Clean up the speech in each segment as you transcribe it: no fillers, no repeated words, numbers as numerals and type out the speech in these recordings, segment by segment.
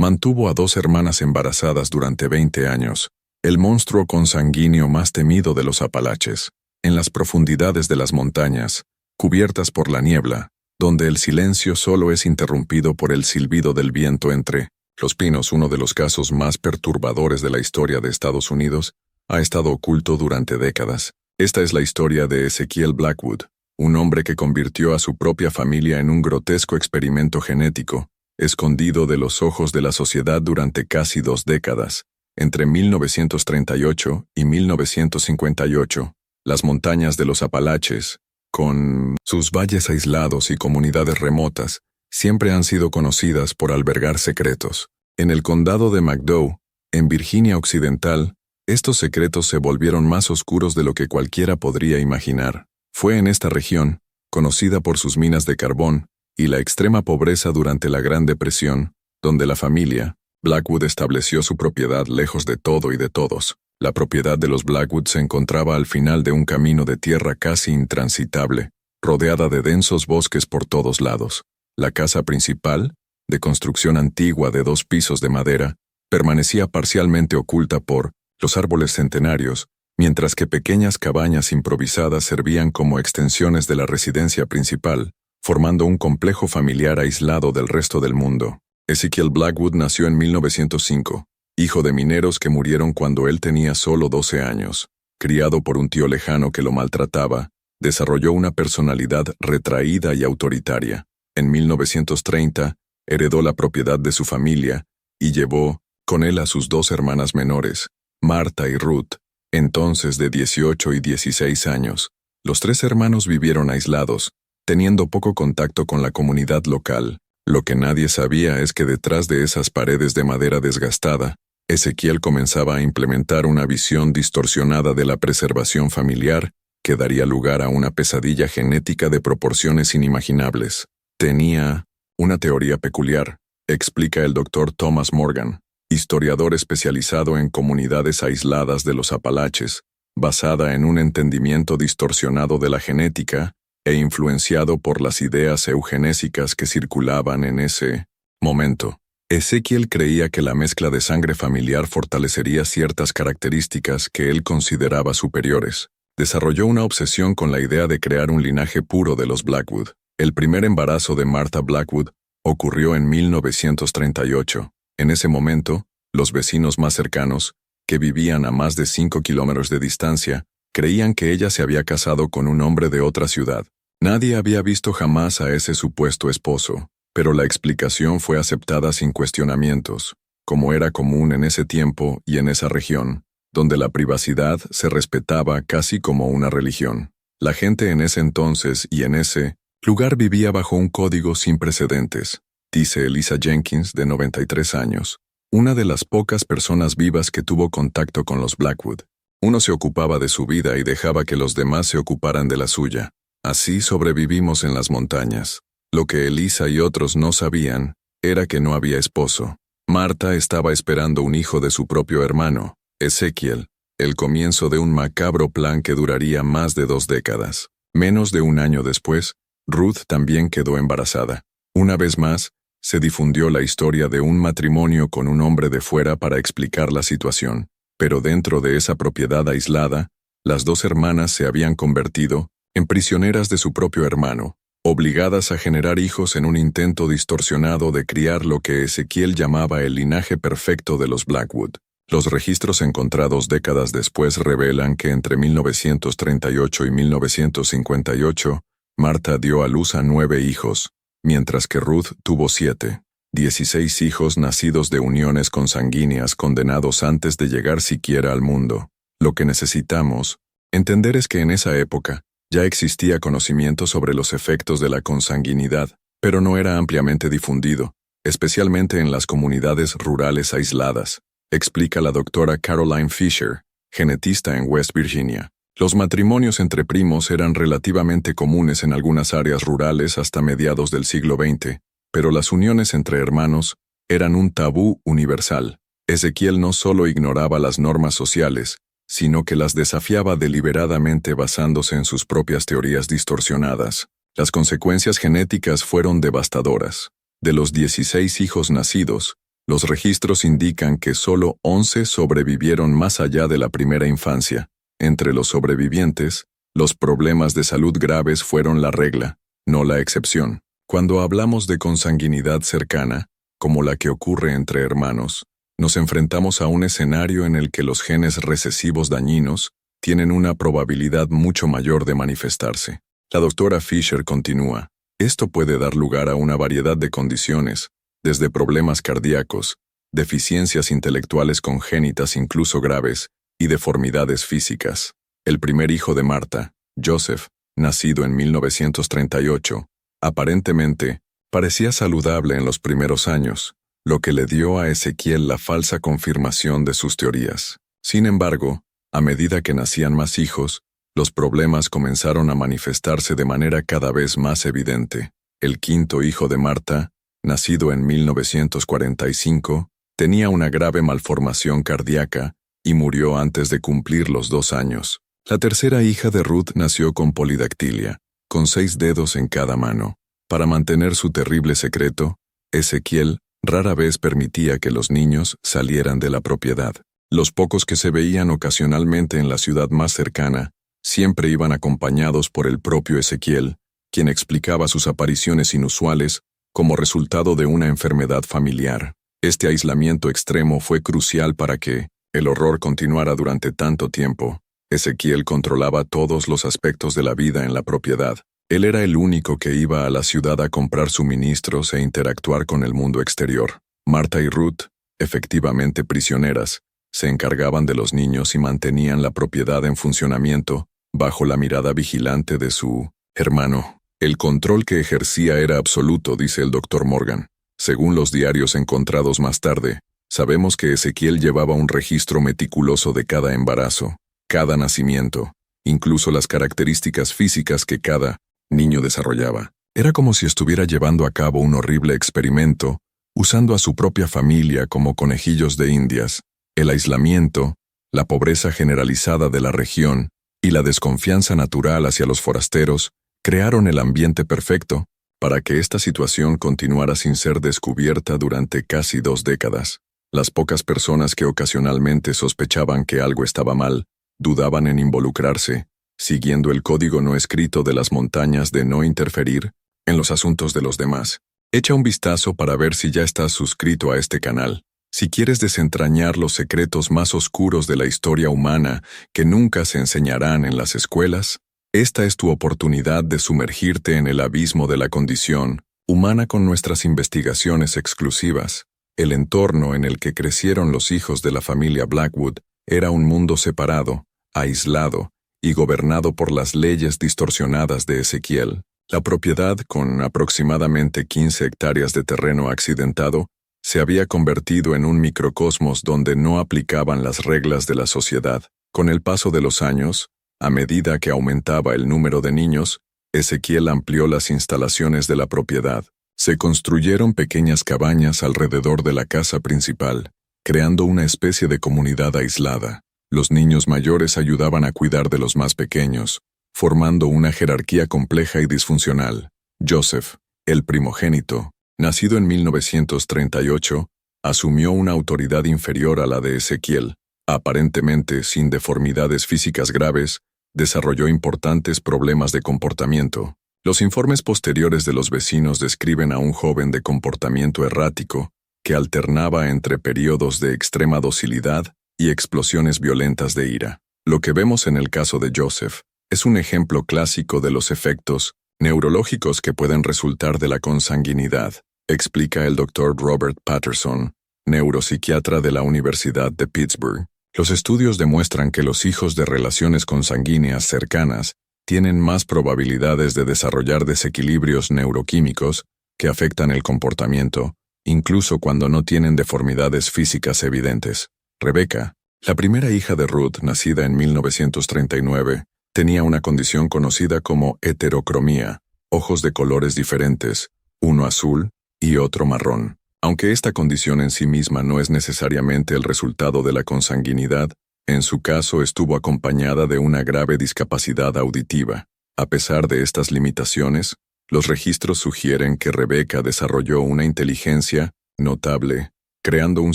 Mantuvo a 2 hermanas embarazadas durante 20 años, el monstruo consanguíneo más temido de los Apalaches, en las profundidades de las montañas, cubiertas por la niebla, donde el silencio solo es interrumpido por el silbido del viento entre los pinos. Uno de los casos más perturbadores de la historia de Estados Unidos ha estado oculto durante décadas. Esta es la historia de Ezekiel Blackwood, un hombre que convirtió a su propia familia en un grotesco experimento genético, escondido de los ojos de la sociedad durante casi 2 décadas. Entre 1938 y 1958, las montañas de los Apalaches, con sus valles aislados y comunidades remotas, siempre han sido conocidas por albergar secretos. En el condado de McDowell, en Virginia Occidental, estos secretos se volvieron más oscuros de lo que cualquiera podría imaginar. Fue en esta región, conocida por sus minas de carbón y la extrema pobreza durante la Gran Depresión, donde la familia Blackwood estableció su propiedad lejos de todo y de todos. La propiedad de los Blackwood se encontraba al final de un camino de tierra casi intransitable, rodeada de densos bosques por todos lados. La casa principal, de construcción antigua de 2 pisos de madera, permanecía parcialmente oculta por los árboles centenarios, mientras que pequeñas cabañas improvisadas servían como extensiones de la residencia principal, formando un complejo familiar aislado del resto del mundo. Ezekiel Blackwood nació en 1905. Hijo de mineros que murieron cuando él tenía solo 12 años. Criado por un tío lejano que lo maltrataba, desarrolló una personalidad retraída y autoritaria. En 1930, heredó la propiedad de su familia y llevó con él a sus 2 hermanas menores, Martha y Ruth, entonces de 18 y 16 años. Los 3 hermanos vivieron aislados, teniendo poco contacto con la comunidad local. Lo que nadie sabía es que detrás de esas paredes de madera desgastada, Ezekiel comenzaba a implementar una visión distorsionada de la preservación familiar que daría lugar a una pesadilla genética de proporciones inimaginables. Tenía una teoría peculiar, explica el Dr. Thomas Morgan, historiador especializado en comunidades aisladas de los Apalaches, basada en un entendimiento distorsionado de la genética e influenciado por las ideas eugenésicas que circulaban en ese momento. Ezekiel creía que la mezcla de sangre familiar fortalecería ciertas características que él consideraba superiores. Desarrolló una obsesión con la idea de crear un linaje puro de los Blackwood. El primer embarazo de Martha Blackwood ocurrió en 1938. En ese momento, los vecinos más cercanos, que vivían a más de 5 kilómetros de distancia, creían que ella se había casado con un hombre de otra ciudad. Nadie había visto jamás a ese supuesto esposo, pero la explicación fue aceptada sin cuestionamientos, como era común en ese tiempo y en esa región, donde la privacidad se respetaba casi como una religión. La gente en ese entonces y en ese lugar vivía bajo un código sin precedentes, dice Elisa Jenkins, de 93 años, una de las pocas personas vivas que tuvo contacto con los Blackwood. Uno se ocupaba de su vida y dejaba que los demás se ocuparan de la suya. Así sobrevivimos en las montañas. Lo que Elisa y otros no sabían era que no había esposo. Martha estaba esperando un hijo de su propio hermano, Ezekiel, el comienzo de un macabro plan que duraría más de 2 décadas. Menos de un año después, Ruth también quedó embarazada. Una vez más, se difundió la historia de un matrimonio con un hombre de fuera para explicar la situación. Pero dentro de esa propiedad aislada, las 2 hermanas se habían convertido en prisioneras de su propio hermano, obligadas a generar hijos en un intento distorsionado de criar lo que Ezekiel llamaba el linaje perfecto de los Blackwood. Los registros encontrados décadas después revelan que entre 1938 y 1958, Martha dio a luz a 9 hijos, mientras que Ruth tuvo 7. 16 hijos nacidos de uniones consanguíneas condenados antes de llegar siquiera al mundo. Lo que necesitamos entender es que en esa época ya existía conocimiento sobre los efectos de la consanguinidad, pero no era ampliamente difundido, especialmente en las comunidades rurales aisladas, explica la doctora Caroline Fisher, genetista en West Virginia. Los matrimonios entre primos eran relativamente comunes en algunas áreas rurales hasta mediados del siglo XX, pero las uniones entre hermanos eran un tabú universal. Ezekiel no solo ignoraba las normas sociales, sino que las desafiaba deliberadamente basándose en sus propias teorías distorsionadas. Las consecuencias genéticas fueron devastadoras. De los 16 hijos nacidos, Los registros indican que solo 11 sobrevivieron más allá de la primera infancia. Entre los sobrevivientes, los problemas de salud graves fueron la regla, no la excepción. Cuando hablamos de consanguinidad cercana, como la que ocurre entre hermanos, nos enfrentamos a un escenario en el que los genes recesivos dañinos tienen una probabilidad mucho mayor de manifestarse. La doctora Fisher continúa. Esto puede dar lugar a una variedad de condiciones, desde problemas cardíacos, deficiencias intelectuales congénitas incluso graves, y deformidades físicas. El primer hijo de Marta, Joseph, nacido en 1938, aparentemente, parecía saludable en los primeros años, lo que le dio a Ezequiel la falsa confirmación de sus teorías. Sin embargo, a medida que nacían más hijos, los problemas comenzaron a manifestarse de manera cada vez más evidente. El quinto hijo de Marta, nacido en 1945, tenía una grave malformación cardíaca y murió antes de cumplir los 2 años. La tercera hija de Ruth nació con polidactilia, con 6 dedos en cada mano. Para mantener su terrible secreto, Ezequiel rara vez permitía que los niños salieran de la propiedad. Los pocos que se veían ocasionalmente en la ciudad más cercana siempre iban acompañados por el propio Ezequiel, quien explicaba sus apariciones inusuales como resultado de una enfermedad familiar. Este aislamiento extremo fue crucial para que el horror continuara durante tanto tiempo. Ezequiel controlaba todos los aspectos de la vida en la propiedad. Él era el único que iba a la ciudad a comprar suministros e interactuar con el mundo exterior. Marta y Ruth, efectivamente prisioneras, se encargaban de los niños y mantenían la propiedad en funcionamiento, bajo la mirada vigilante de su hermano. El control que ejercía era absoluto, dice el Dr. Morgan. Según los diarios encontrados más tarde, sabemos que Ezequiel llevaba un registro meticuloso de cada embarazo, cada nacimiento, incluso las características físicas que cada niño desarrollaba. Era como si estuviera llevando a cabo un horrible experimento, usando a su propia familia como conejillos de indias. El aislamiento, la pobreza generalizada de la región y la desconfianza natural hacia los forasteros crearon el ambiente perfecto para que esta situación continuara sin ser descubierta durante casi 2 décadas. Las pocas personas que ocasionalmente sospechaban que algo estaba mal, dudaban en involucrarse, siguiendo el código no escrito de las montañas de no interferir en los asuntos de los demás. Echa un vistazo para ver si ya estás suscrito a este canal. Si quieres desentrañar los secretos más oscuros de la historia humana que nunca se enseñarán en las escuelas, esta es tu oportunidad de sumergirte en el abismo de la condición humana con nuestras investigaciones exclusivas. El entorno en el que crecieron los hijos de la familia Blackwood era un mundo separado, aislado y gobernado por las leyes distorsionadas de Ezequiel. La propiedad, con aproximadamente 15 hectáreas de terreno accidentado, se había convertido en un microcosmos donde no aplicaban las reglas de la sociedad. Con el paso de los años, a medida que aumentaba el número de niños, Ezequiel amplió las instalaciones de la propiedad. Se construyeron pequeñas cabañas alrededor de la casa principal, creando una especie de comunidad aislada. Los niños mayores ayudaban a cuidar de los más pequeños, formando una jerarquía compleja y disfuncional. Joseph, el primogénito, nacido en 1938, asumió una autoridad inferior a la de Ezequiel. Aparentemente sin deformidades físicas graves, desarrolló importantes problemas de comportamiento. Los informes posteriores de los vecinos describen a un joven de comportamiento errático, que alternaba entre periodos de extrema docilidad y explosiones violentas de ira. Lo que vemos en el caso de Joseph es un ejemplo clásico de los efectos neurológicos que pueden resultar de la consanguinidad, explica el Dr. Robert Patterson, neuropsiquiatra de la Universidad de Pittsburgh. Los estudios demuestran que los hijos de relaciones consanguíneas cercanas tienen más probabilidades de desarrollar desequilibrios neuroquímicos que afectan el comportamiento, incluso cuando no tienen deformidades físicas evidentes. Rebecca, la primera hija de Ruth, nacida en 1939, tenía una condición conocida como heterocromía, ojos de colores diferentes, uno azul y otro marrón. Aunque esta condición en sí misma no es necesariamente el resultado de la consanguinidad, en su caso estuvo acompañada de una grave discapacidad auditiva. A pesar de estas limitaciones, los registros sugieren que Rebecca desarrolló una inteligencia notable creando un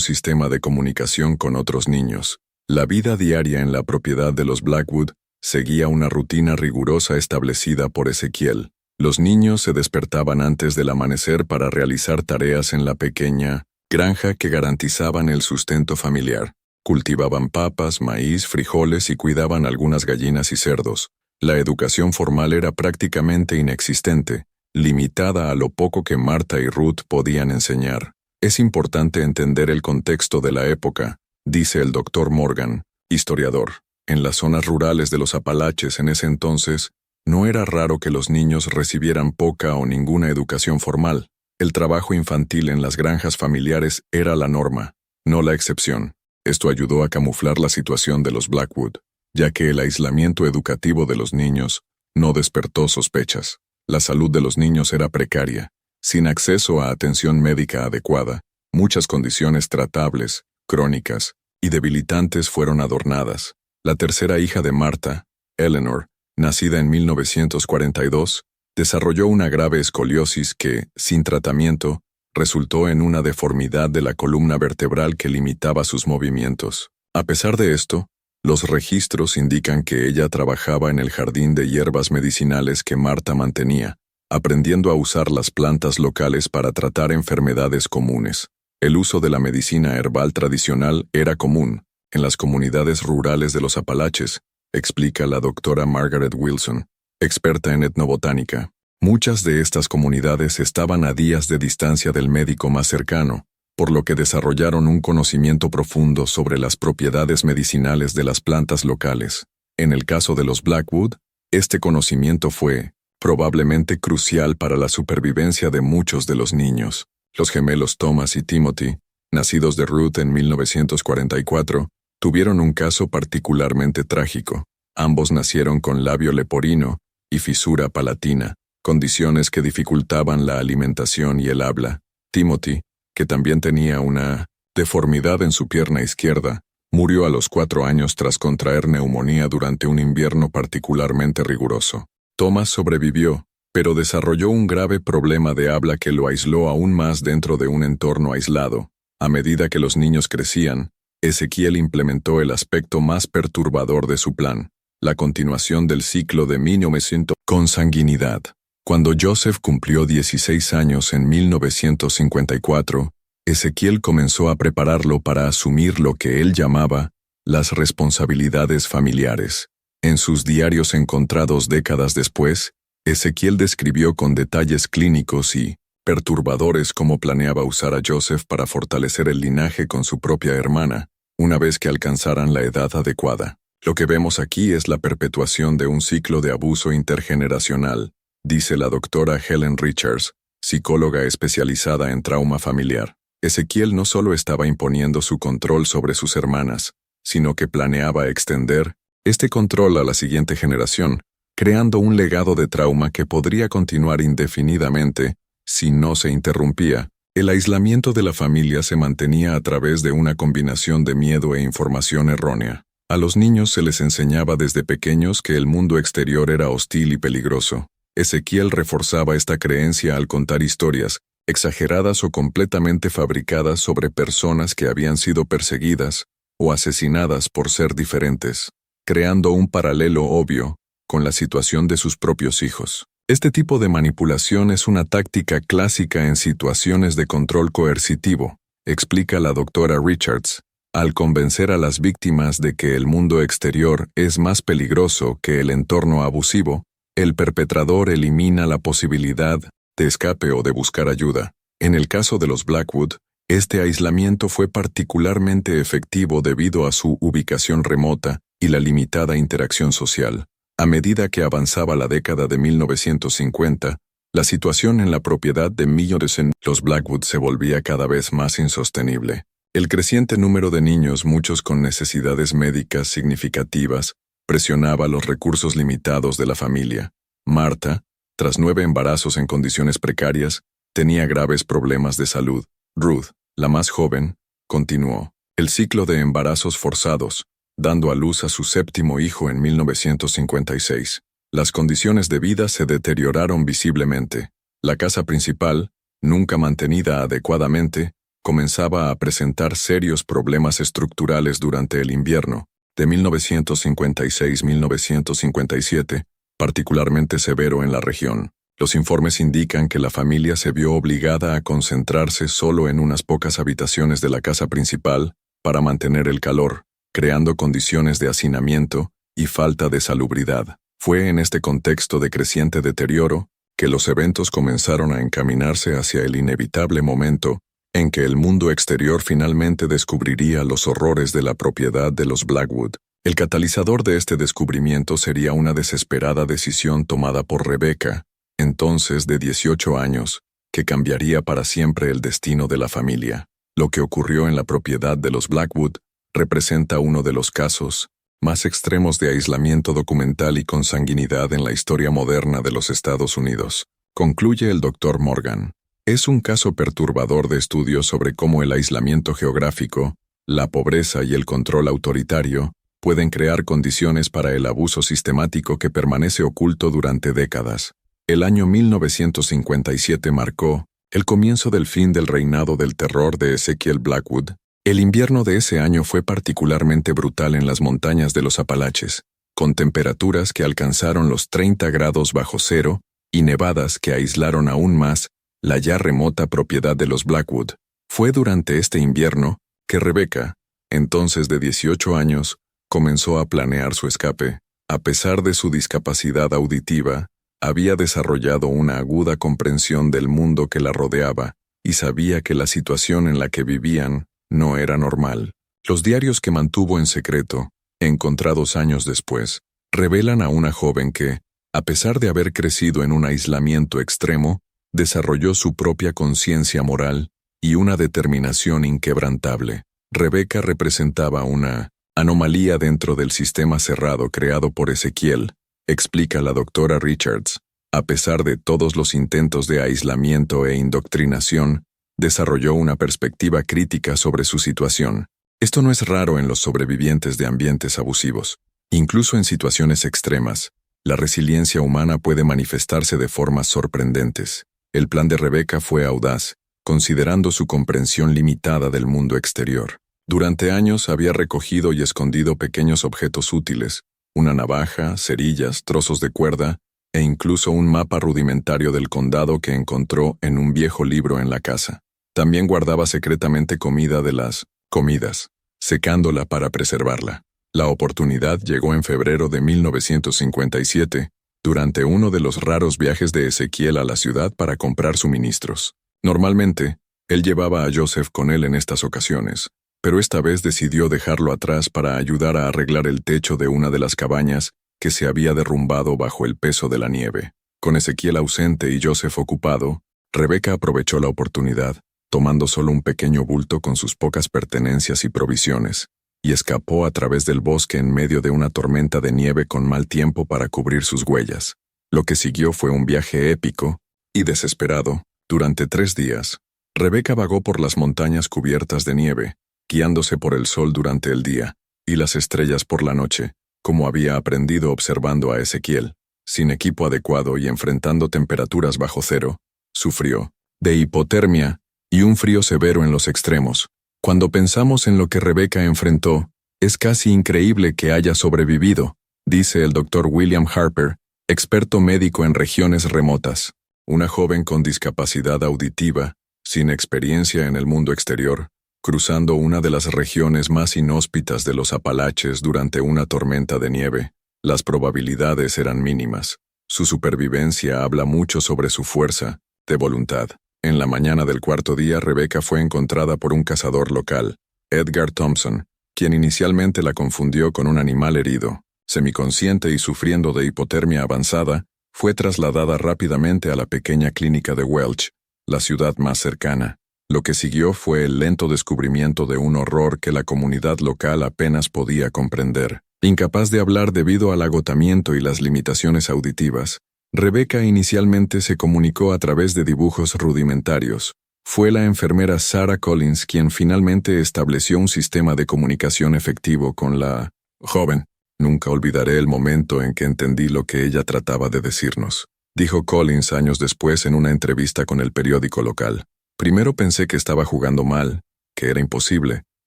sistema de comunicación con otros niños. La vida diaria en la propiedad de los Blackwood seguía una rutina rigurosa establecida por Ezequiel. Los niños se despertaban antes del amanecer para realizar tareas en la pequeña granja que garantizaban el sustento familiar. Cultivaban papas, maíz, frijoles y cuidaban algunas gallinas y cerdos. La educación formal era prácticamente inexistente, limitada a lo poco que Marta y Ruth podían enseñar. Es importante entender el contexto de la época, dice el Dr. Morgan, historiador. En las zonas rurales de los Apalaches en ese entonces, no era raro que los niños recibieran poca o ninguna educación formal. El trabajo infantil en las granjas familiares era la norma, no la excepción. Esto ayudó a camuflar la situación de los Blackwood, ya que el aislamiento educativo de los niños no despertó sospechas. La salud de los niños era precaria, sin acceso a atención médica adecuada. Muchas condiciones tratables, crónicas y debilitantes fueron adornadas. La tercera hija de Marta, Eleanor, nacida en 1942, desarrolló una grave escoliosis que, sin tratamiento, resultó en una deformidad de la columna vertebral que limitaba sus movimientos. A pesar de esto, los registros indican que ella trabajaba en el jardín de hierbas medicinales que Marta mantenía, aprendiendo a usar las plantas locales para tratar enfermedades comunes. El uso de la medicina herbal tradicional era común en las comunidades rurales de los Apalaches, explica la doctora Margaret Wilson, experta en etnobotánica. Muchas de estas comunidades estaban a días de distancia del médico más cercano, por lo que desarrollaron un conocimiento profundo sobre las propiedades medicinales de las plantas locales. En el caso de los Blackwood, este conocimiento fue, probablemente crucial para la supervivencia de muchos de los niños. Los gemelos Thomas y Timothy, nacidos de Ruth en 1944, tuvieron un caso particularmente trágico. Ambos nacieron con labio leporino y fisura palatina, condiciones que dificultaban la alimentación y el habla. Timothy, que también tenía una deformidad en su pierna izquierda, murió a los 4 años tras contraer neumonía durante un invierno particularmente riguroso. Thomas sobrevivió, pero desarrolló un grave problema de habla que lo aisló aún más dentro de un entorno aislado. A medida que los niños crecían, Ezequiel implementó el aspecto más perturbador de su plan, la continuación del ciclo de 1900 consanguinidad. Cuando Joseph cumplió 16 años en 1954, Ezequiel comenzó a prepararlo para asumir lo que él llamaba las responsabilidades familiares. En sus diarios encontrados décadas después, Ezequiel describió con detalles clínicos y perturbadores cómo planeaba usar a Joseph para fortalecer el linaje con su propia hermana, una vez que alcanzaran la edad adecuada. Lo que vemos aquí es la perpetuación de un ciclo de abuso intergeneracional, dice la doctora Helen Richards, psicóloga especializada en trauma familiar. Ezequiel no solo estaba imponiendo su control sobre sus hermanas, sino que planeaba extender este control a la siguiente generación, creando un legado de trauma que podría continuar indefinidamente si no se interrumpía. El aislamiento de la familia se mantenía a través de una combinación de miedo e información errónea. A los niños se les enseñaba desde pequeños que el mundo exterior era hostil y peligroso. Ezequiel reforzaba esta creencia al contar historias, exageradas o completamente fabricadas sobre personas que habían sido perseguidas o asesinadas por ser diferentes, creando un paralelo obvio con la situación de sus propios hijos. Este tipo de manipulación es una táctica clásica en situaciones de control coercitivo, explica la doctora Richards. Al convencer a las víctimas de que el mundo exterior es más peligroso que el entorno abusivo, el perpetrador elimina la posibilidad de escape o de buscar ayuda. En el caso de los Blackwood, este aislamiento fue particularmente efectivo debido a su ubicación remota y la limitada interacción social. A medida que avanzaba la década de 1950, la situación en la propiedad de millones de los Blackwood se volvía cada vez más insostenible. El creciente número de niños, muchos con necesidades médicas significativas, presionaba los recursos limitados de la familia. Marta, tras 9 embarazos en condiciones precarias, tenía graves problemas de salud. Ruth, la más joven, continuó el ciclo de embarazos forzados, dando a luz a su 7º hijo en 1956. Las condiciones de vida se deterioraron visiblemente. La casa principal, nunca mantenida adecuadamente, comenzaba a presentar serios problemas estructurales durante el invierno de 1956-1957, particularmente severo en la región. Los informes indican que la familia se vio obligada a concentrarse solo en unas pocas habitaciones de la casa principal para mantener el calor, creando condiciones de hacinamiento y falta de salubridad. Fue en este contexto de creciente deterioro que los eventos comenzaron a encaminarse hacia el inevitable momento en que el mundo exterior finalmente descubriría los horrores de la propiedad de los Blackwood. El catalizador de este descubrimiento sería una desesperada decisión tomada por Rebecca, entonces de 18 años, que cambiaría para siempre el destino de la familia. Lo que ocurrió en la propiedad de los Blackwood representa uno de los casos más extremos de aislamiento documental y consanguinidad en la historia moderna de los Estados Unidos, concluye el Dr. Morgan. Es un caso perturbador de estudio sobre cómo el aislamiento geográfico, la pobreza y el control autoritario pueden crear condiciones para el abuso sistemático que permanece oculto durante décadas. El año 1957 marcó el comienzo del fin del reinado del terror de Ezekiel Blackwood. El invierno de ese año fue particularmente brutal en las montañas de los Apalaches, con temperaturas que alcanzaron los 30 grados bajo cero y nevadas que aislaron aún más la ya remota propiedad de los Blackwood. Fue durante este invierno que Rebecca, entonces de 18 años, comenzó a planear su escape. A pesar de su discapacidad auditiva, había desarrollado una aguda comprensión del mundo que la rodeaba y sabía que la situación en la que vivían no era normal. Los diarios que mantuvo en secreto, encontrados años después, revelan a una joven que, a pesar de haber crecido en un aislamiento extremo, desarrolló su propia conciencia moral y una determinación inquebrantable. Rebecca representaba una anomalía dentro del sistema cerrado creado por Ezekiel, explica la doctora Richards. A pesar de todos los intentos de aislamiento e indoctrinación, desarrolló una perspectiva crítica sobre su situación. Esto no es raro en los sobrevivientes de ambientes abusivos. Incluso en situaciones extremas, la resiliencia humana puede manifestarse de formas sorprendentes. El plan de Rebecca fue audaz, considerando su comprensión limitada del mundo exterior. Durante años había recogido y escondido pequeños objetos útiles, una navaja, cerillas, trozos de cuerda e incluso un mapa rudimentario del condado que encontró en un viejo libro en la casa. También guardaba secretamente comida de las comidas, secándola para preservarla. La oportunidad llegó en febrero de 1957, durante uno de los raros viajes de Ezekiel a la ciudad para comprar suministros. Normalmente, él llevaba a Joseph con él en estas ocasiones, pero esta vez decidió dejarlo atrás para ayudar a arreglar el techo de una de las cabañas que se había derrumbado bajo el peso de la nieve. Con Ezekiel ausente y Joseph ocupado, Rebecca aprovechó la oportunidad, tomando solo un pequeño bulto con sus pocas pertenencias y provisiones, y escapó a través del bosque en medio de una tormenta de nieve con mal tiempo para cubrir sus huellas. Lo que siguió fue un viaje épico y desesperado. Durante 3 días, Rebecca vagó por las montañas cubiertas de nieve, guiándose por el sol durante el día y las estrellas por la noche, como había aprendido observando a Ezekiel. Sin equipo adecuado y enfrentando temperaturas bajo cero, sufrió de hipotermia y un frío severo en los extremos. Cuando pensamos en lo que Rebecca enfrentó, es casi increíble que haya sobrevivido, dice el Dr. William Harper, experto médico en regiones remotas. Una joven con discapacidad auditiva, sin experiencia en el mundo exterior, cruzando una de las regiones más inhóspitas de los Apalaches durante una tormenta de nieve. Las probabilidades eran mínimas. Su supervivencia habla mucho sobre su fuerza de voluntad. En la mañana del 4.º día, Rebecca fue encontrada por un cazador local, Edgar Thompson, quien inicialmente la confundió con un animal herido. Semiconsciente y sufriendo de hipotermia avanzada, fue trasladada rápidamente a la pequeña clínica de Welch, la ciudad más cercana. Lo que siguió fue el lento descubrimiento de un horror que la comunidad local apenas podía comprender. Incapaz de hablar debido al agotamiento y las limitaciones auditivas, Rebecca inicialmente se comunicó a través de dibujos rudimentarios. Fue la enfermera Sarah Collins quien finalmente estableció un sistema de comunicación efectivo con la joven. Nunca olvidaré el momento en que entendí lo que ella trataba de decirnos, dijo Collins años después en una entrevista con el periódico local. Primero pensé que estaba jugando mal, que era imposible,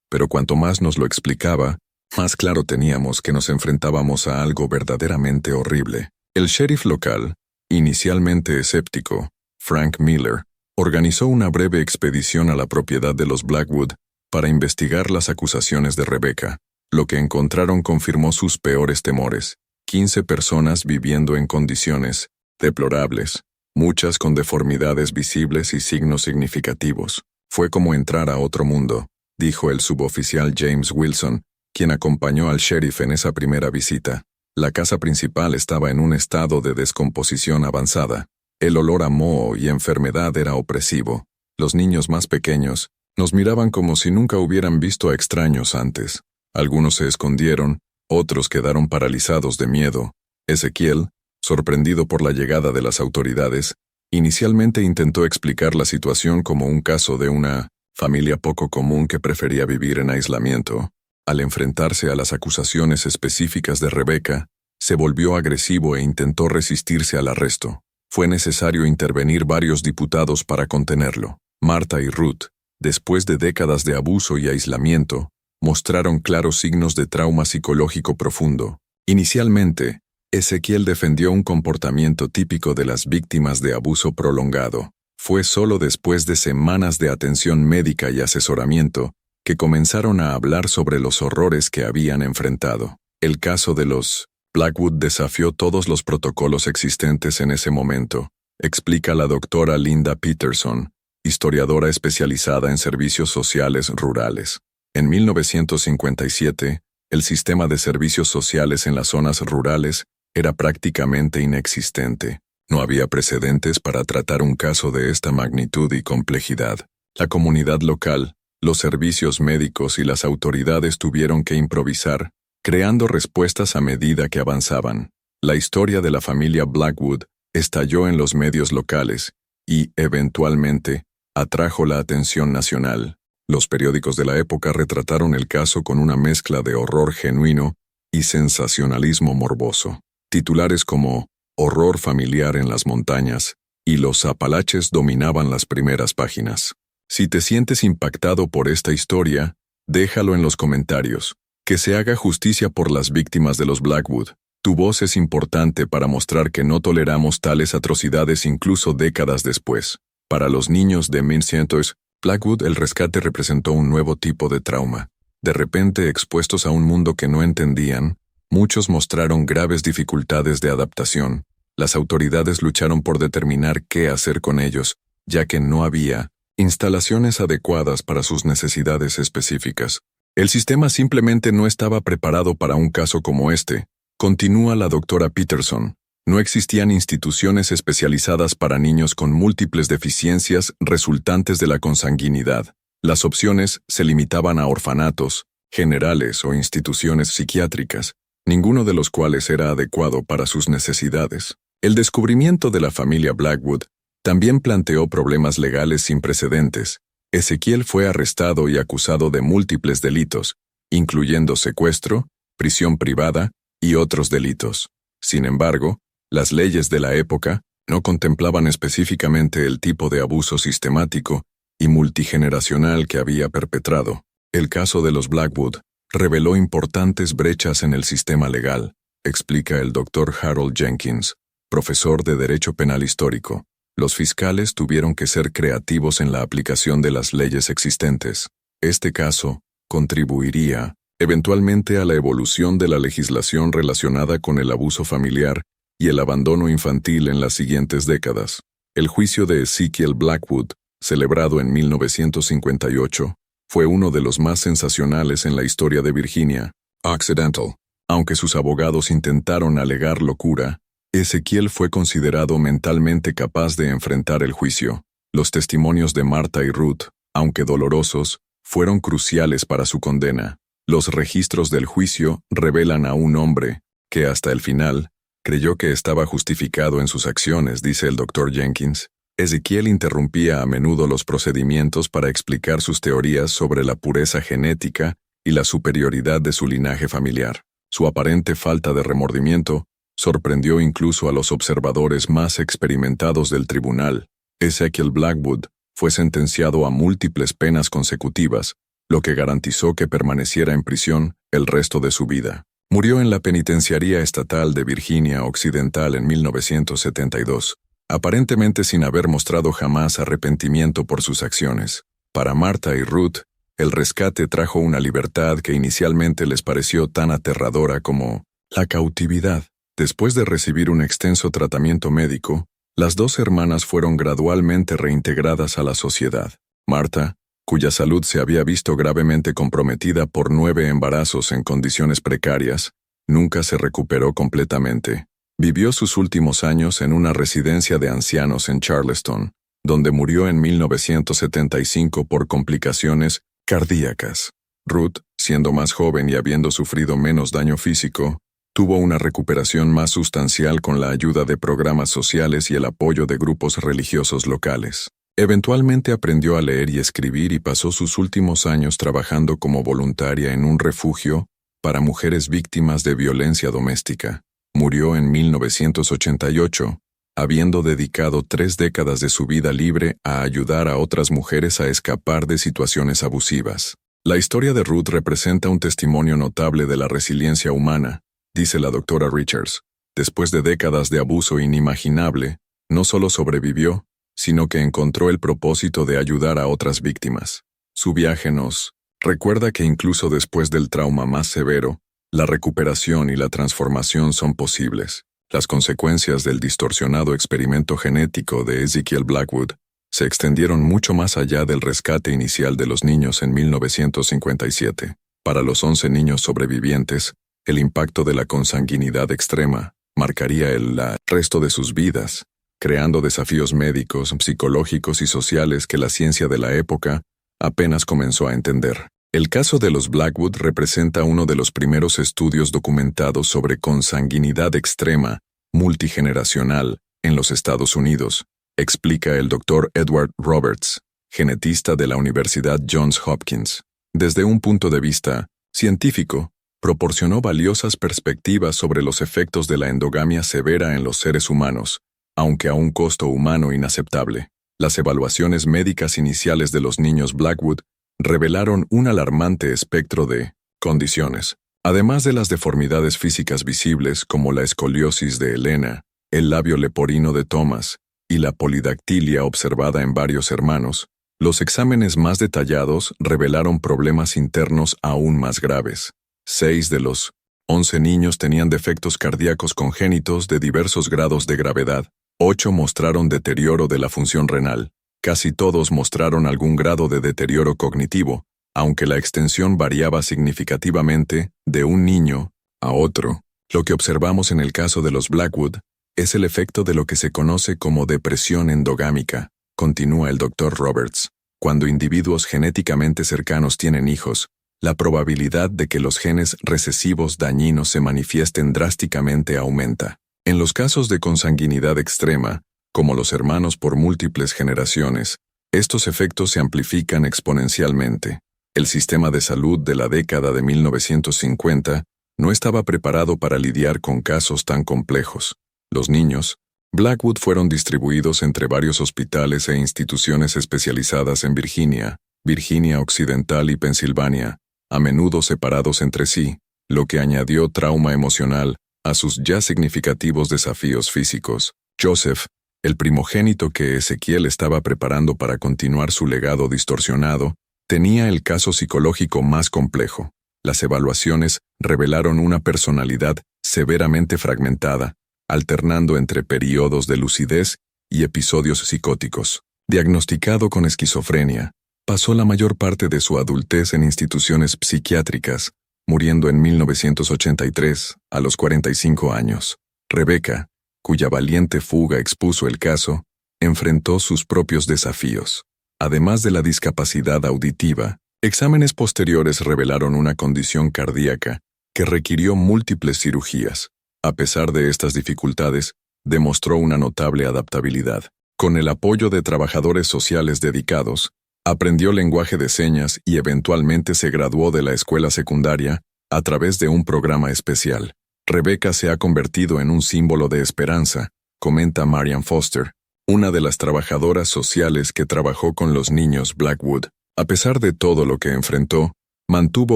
pero cuanto más nos lo explicaba, más claro teníamos que nos enfrentábamos a algo verdaderamente horrible. El sheriff local, inicialmente escéptico, Frank Miller, organizó una breve expedición a la propiedad de los Blackwood para investigar las acusaciones de Rebecca. Lo que encontraron confirmó sus peores temores: 15 personas viviendo en condiciones deplorables, muchas con deformidades visibles y signos significativos. Fue como entrar a otro mundo, dijo el suboficial James Wilson, quien acompañó al sheriff en esa primera visita. La casa principal estaba en un estado de descomposición avanzada. El olor a moho y enfermedad era opresivo. Los niños más pequeños nos miraban como si nunca hubieran visto a extraños antes. Algunos se escondieron, otros quedaron paralizados de miedo. Ezequiel, sorprendido por la llegada de las autoridades, inicialmente intentó explicar la situación como un caso de una familia poco común que prefería vivir en aislamiento. Al enfrentarse a las acusaciones específicas de Rebecca, se volvió agresivo e intentó resistirse al arresto. Fue necesario intervenir varios diputados para contenerlo. Marta y Ruth, después de décadas de abuso y aislamiento, mostraron claros signos de trauma psicológico profundo. Inicialmente, Ezequiel defendió un comportamiento típico de las víctimas de abuso prolongado. Fue solo después de semanas de atención médica y asesoramiento que comenzaron a hablar sobre los horrores que habían enfrentado. El caso de los Blackwood desafió todos los protocolos existentes en ese momento, explica la doctora Linda Peterson, historiadora especializada en servicios sociales rurales. En 1957, el sistema de servicios sociales en las zonas rurales era prácticamente inexistente. No había precedentes para tratar un caso de esta magnitud y complejidad. La comunidad local, los servicios médicos y las autoridades tuvieron que improvisar, creando respuestas a medida que avanzaban. La historia de la familia Blackwood estalló en los medios locales y, eventualmente, atrajo la atención nacional. Los periódicos de la época retrataron el caso con una mezcla de horror genuino y sensacionalismo morboso. Titulares como «Horror familiar en las montañas» y «Los Apalaches» dominaban las primeras páginas. Si te sientes impactado por esta historia, déjalo en los comentarios. Que se haga justicia por las víctimas de los Blackwood. Tu voz es importante para mostrar que no toleramos tales atrocidades incluso décadas después. Para los niños de 1900, Blackwood, el rescate representó un nuevo tipo de trauma. De repente, expuestos a un mundo que no entendían, muchos mostraron graves dificultades de adaptación. Las autoridades lucharon por determinar qué hacer con ellos, ya que no había instalaciones adecuadas para sus necesidades específicas. El sistema simplemente no estaba preparado para un caso como este, continúa la doctora Peterson. No existían instituciones especializadas para niños con múltiples deficiencias resultantes de la consanguinidad. Las opciones se limitaban a orfanatos, generales o instituciones psiquiátricas, ninguno de los cuales era adecuado para sus necesidades. El descubrimiento de la familia Blackwood también planteó problemas legales sin precedentes. Ezequiel fue arrestado y acusado de múltiples delitos, incluyendo secuestro, prisión privada y otros delitos. Sin embargo, las leyes de la época no contemplaban específicamente el tipo de abuso sistemático y multigeneracional que había perpetrado. El caso de los Blackwood reveló importantes brechas en el sistema legal, explica el Dr. Harold Jenkins, profesor de Derecho Penal Histórico. Los fiscales tuvieron que ser creativos en la aplicación de las leyes existentes. Este caso contribuiría, eventualmente, a la evolución de la legislación relacionada con el abuso familiar y el abandono infantil en las siguientes décadas. El juicio de Ezekiel Blackwood, celebrado en 1958, fue uno de los más sensacionales en la historia de Virginia Occidental. Aunque sus abogados intentaron alegar locura, Ezequiel fue considerado mentalmente capaz de enfrentar el juicio. Los testimonios de Marta y Ruth, aunque dolorosos, fueron cruciales para su condena. Los registros del juicio revelan a un hombre que, hasta el final, creyó que estaba justificado en sus acciones, dice el Dr. Jenkins. Ezequiel interrumpía a menudo los procedimientos para explicar sus teorías sobre la pureza genética y la superioridad de su linaje familiar. Su aparente falta de remordimiento sorprendió incluso a los observadores más experimentados del tribunal. Ezekiel Blackwood fue sentenciado a múltiples penas consecutivas, lo que garantizó que permaneciera en prisión el resto de su vida. Murió en la Penitenciaría Estatal de Virginia Occidental en 1972, aparentemente sin haber mostrado jamás arrepentimiento por sus acciones. Para Martha y Ruth, el rescate trajo una libertad que inicialmente les pareció tan aterradora como la cautividad. Después de recibir un extenso tratamiento médico, las dos hermanas fueron gradualmente reintegradas a la sociedad. Martha, cuya salud se había visto gravemente comprometida por 9 embarazos en condiciones precarias, nunca se recuperó completamente. Vivió sus últimos años en una residencia de ancianos en Charleston, donde murió en 1975 por complicaciones cardíacas. Ruth, siendo más joven y habiendo sufrido menos daño físico, tuvo una recuperación más sustancial con la ayuda de programas sociales y el apoyo de grupos religiosos locales. Eventualmente aprendió a leer y escribir y pasó sus últimos años trabajando como voluntaria en un refugio para mujeres víctimas de violencia doméstica. Murió en 1988, habiendo dedicado 3 décadas de su vida libre a ayudar a otras mujeres a escapar de situaciones abusivas. La historia de Ruth representa un testimonio notable de la resiliencia humana, dice la doctora Richards. Después de décadas de abuso inimaginable, no solo sobrevivió, sino que encontró el propósito de ayudar a otras víctimas. Su viaje nos recuerda que incluso después del trauma más severo, la recuperación y la transformación son posibles. Las consecuencias del distorsionado experimento genético de Ezekiel Blackwood se extendieron mucho más allá del rescate inicial de los niños en 1957. Para los 11 niños sobrevivientes, el impacto de la consanguinidad extrema marcaría el resto de sus vidas, creando desafíos médicos, psicológicos y sociales que la ciencia de la época apenas comenzó a entender. El caso de los Blackwood representa uno de los primeros estudios documentados sobre consanguinidad extrema multigeneracional en los Estados Unidos, explica el Dr. Edward Roberts, genetista de la Universidad Johns Hopkins. Desde un punto de vista científico, proporcionó valiosas perspectivas sobre los efectos de la endogamia severa en los seres humanos, aunque a un costo humano inaceptable. Las evaluaciones médicas iniciales de los niños Blackwood revelaron un alarmante espectro de condiciones. Además de las deformidades físicas visibles como la escoliosis de Elena, el labio leporino de Thomas y la polidactilia observada en varios hermanos, los exámenes más detallados revelaron problemas internos aún más graves. 6 de los 11 niños tenían defectos cardíacos congénitos de diversos grados de gravedad. 8 mostraron deterioro de la función renal. Casi todos mostraron algún grado de deterioro cognitivo, aunque la extensión variaba significativamente de un niño a otro. Lo que observamos en el caso de los Blackwood es el efecto de lo que se conoce como depresión endogámica, continúa el Dr. Roberts. Cuando individuos genéticamente cercanos tienen hijos, la probabilidad de que los genes recesivos dañinos se manifiesten drásticamente aumenta. En los casos de consanguinidad extrema, como los hermanos por múltiples generaciones, estos efectos se amplifican exponencialmente. El sistema de salud de la década de 1950 no estaba preparado para lidiar con casos tan complejos. Los niños Blackwood fueron distribuidos entre varios hospitales e instituciones especializadas en Virginia, Virginia Occidental y Pensilvania, a menudo separados entre sí, lo que añadió trauma emocional a sus ya significativos desafíos físicos. Joseph, el primogénito que Ezequiel estaba preparando para continuar su legado distorsionado, tenía el caso psicológico más complejo. Las evaluaciones revelaron una personalidad severamente fragmentada, alternando entre periodos de lucidez y episodios psicóticos. Diagnosticado con esquizofrenia, pasó la mayor parte de su adultez en instituciones psiquiátricas, muriendo en 1983, a los 45 años. Rebecca, cuya valiente fuga expuso el caso, enfrentó sus propios desafíos. Además de la discapacidad auditiva, exámenes posteriores revelaron una condición cardíaca que requirió múltiples cirugías. A pesar de estas dificultades, demostró una notable adaptabilidad. Con el apoyo de trabajadores sociales dedicados, aprendió lenguaje de señas y eventualmente se graduó de la escuela secundaria a través de un programa especial. Rebecca se ha convertido en un símbolo de esperanza, comenta Marian Foster, una de las trabajadoras sociales que trabajó con los niños Blackwood. A pesar de todo lo que enfrentó, mantuvo